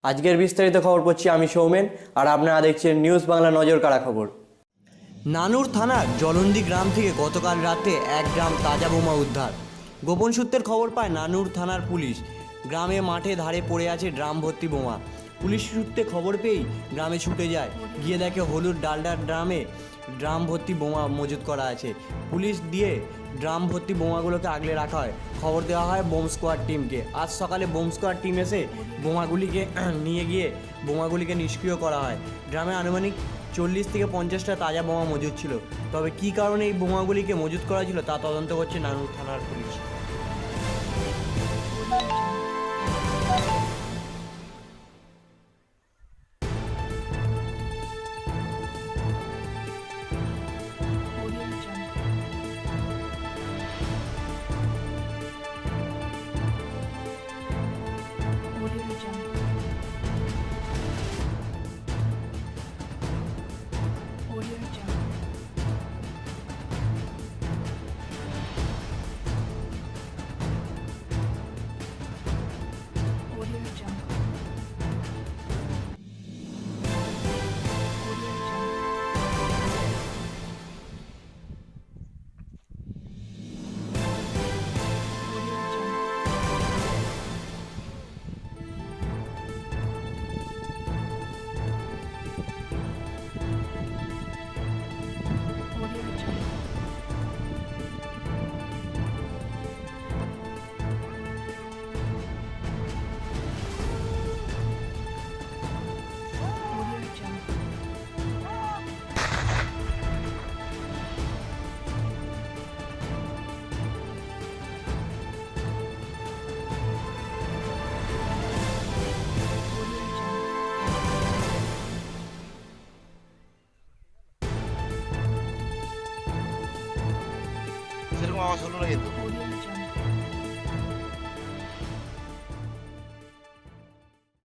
আজকের বিস্তারিত খবর পড়ছি আমি সৌমেন, আর আপনারা দেখছেন নিউজ বাংলা নজর কাড়া খবর। নানুর থানার জলন্দি গ্রাম থেকে গতকাল রাতে 1 গ্রাম তাজা বোমা উদ্ধার। গোপন সূত্রের খবর পায় নানুর থানার পুলিশ গ্রামে মাঠে ধারে পড়ে আছে ড্রাম ভর্তি বোমা। পুলিশ সূত্রে খবর পেয়েই গ্রামে ছুটে যায়, গিয়ে দেখে হলুদ ডালডার ড্রাম ভর্তি বোমা মজুত করা আছে। পুলিশ দিয়ে ড্রাম ভর্তি বোমাগুলোকে আগলে রাখা হয়। খবর দেওয়া হয় বোম স্কোয়াড টিমকে। আজ সকালে বোম স্কোয়াড টিম এসে বোমাগুলিকে নিয়ে গিয়ে বোমাগুলিকে নিষ্ক্রিয় করা হয়। গ্রামে আনুমানিক 40 থেকে 50টা তাজা বোমা মজুদ ছিল। তবে কী কারণে এই বোমাগুলিকে মজুত করা ছিল তা তদন্ত করছে নানুর থানার পুলিশ। সেরকম আওয়াজ হলো না কিন্তু।